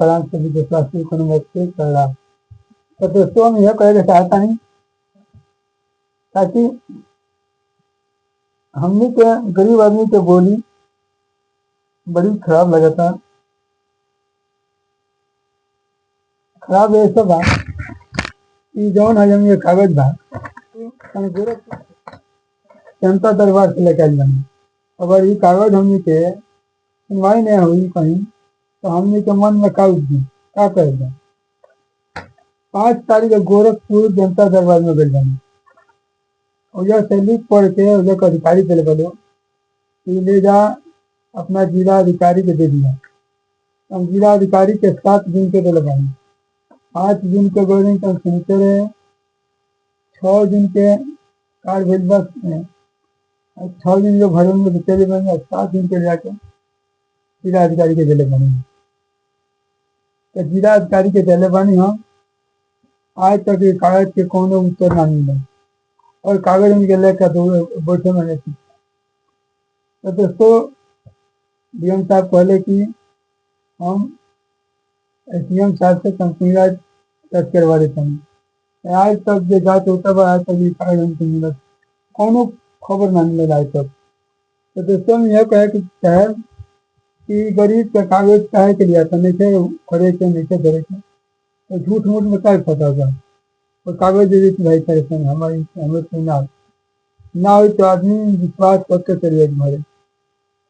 प्रणाम सभी देशवासियों को नमस्ते प्रणाम। तो दोस्तों हम यह कहना चाहता नहीं ताकि हमने के गरीब आदमी के बोली बड़ी खराब लगा था। खराब ऐसा बा कि जौन है हम ये कागज बा जनता दरबार से लेकर जाए। अगर ये कागज हमने के सुनवाई नहीं हुई कहीं तो हमने के मन में का उद्दी का कर जाए। 5 तारीख गोरखपुर जनता दरबार में गल जाए और यह से लिख पढ़ के उधर अधिकारी चले बोलो कि ले जा अपना जिला अधिकारी के दे दिया। हम जिला अधिकारी के 7 दिन के दिल बने 5 दिन के गोली तो सुनते रहे 6 दिन के कार भेज बस 6 दिन जो भरे में चले बने 7 दिन के जाके जिला अधिकारी के दिले बने। तो जिला अधिकारी के दिले बनी हम आज तक ये कागज के कोनो उत्तर ना मिले और कागज में लेकर बैठे मैंने। तो दोस्तों डीएम साहब कहले कि हम एसडीएम साहब से कंपनी दर्ज करवा देते हैं। आज तक जो जांच होता है आज तक ये कागज हमको मिला कोनो खबर ना मिले आज तक। तो दोस्तों हम यह कहे कि गरीब का कागज कहे के लिया था नहीं करे के नहीं करे के तो झूठ मूठ में क्या पता होगा और कागज दे देती भाई परेशान हमारी हमें तो ना हो तो आदमी विश्वास करके चलिए भरे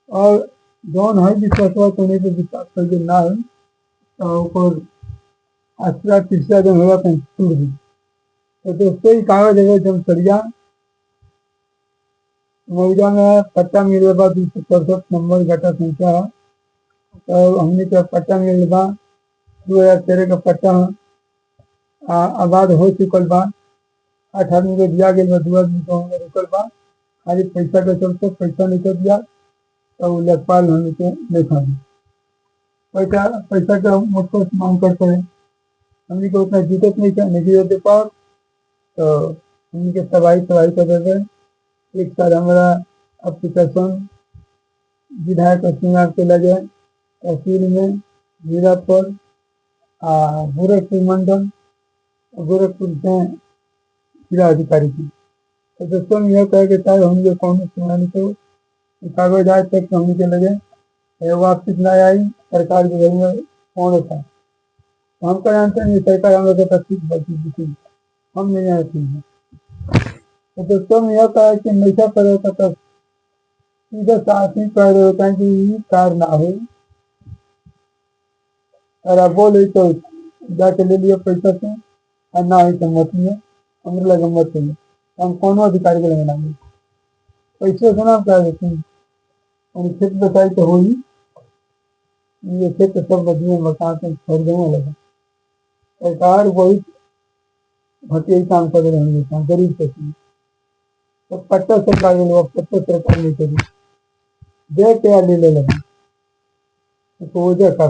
और जौन है विश्वास होने पर विश्वास करके ना हो तो आश्रा तीसरा दिन होगा कहीं छूट दी। तो दोस्तों ये कागज है जब सरिया मौजा में पट्टा मिले बा 267 नंबर घटा संख्या है। तो हमने का पट्टा मिले बा 2013 का पट्टा आबाद हो चुकल बा 8 आदमी को दिया गया 2 आदमी को रुकल बा खाली पैसा के चलते पैसा नहीं कर दिया तो लेखपाल होने के नहीं खा पैसा का मुझको मांग करते हैं हमने को उतना जरूरत नहीं दे पाओ तो हमने के तबाही कर देते। एक साल हमारा एप्लीकेशन विधायक श्रीनाथ के लगे तहसील में जीरापुर गोरखपुर मंडल गोरखपुर से जिला अधिकारी की। तो दोस्तों यह कह के चाहे हम जो कौन सुनाने को कागज आज तक हमने के लगे वापस ना आई सरकार के घर में कौन होता है हम तो जानते नहीं सरकार हम लोग ठीक हम नहीं जानते हैं। तो दोस्तों में यह कहा कि नशा करे तो सीधा साथ ही कह रहे होता है कि कार ना हो और बोले तो जाके ले लिया पैसा से और ना ही तो मत में हमारे लगे मत में हम कौन अधिकारी को लेना पैसे से ना कह देते हैं और खेत बचाई तो हो ही ये खेत सब बदिए मकान खरीदने लगा सरकार बहुत भटिया काम कर रहे हैं गरीब से तो पट्टा सरकार पट्टा सरकार नहीं करी दे के ले लगे तो वजह का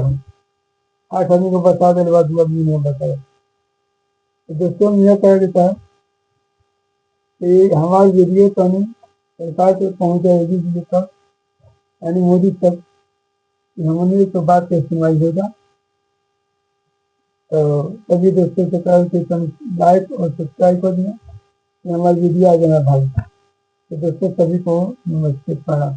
8 आदमी को बता दे बाद 2 आदमी ने बताया। तो दोस्तों यह कह देता है कि हमारे जरिए तो नहीं सरकार तक पहुँच जाएगी तक यानी मोदी तक हमने तो बात की सुनवाई होगा। तो सभी दोस्तों से कहा कि लाइक और सब्सक्राइब कर दिया हमारी वीडियो आ जाना भाई। तो दोस्तों सभी को नमस्ते प्रणाम।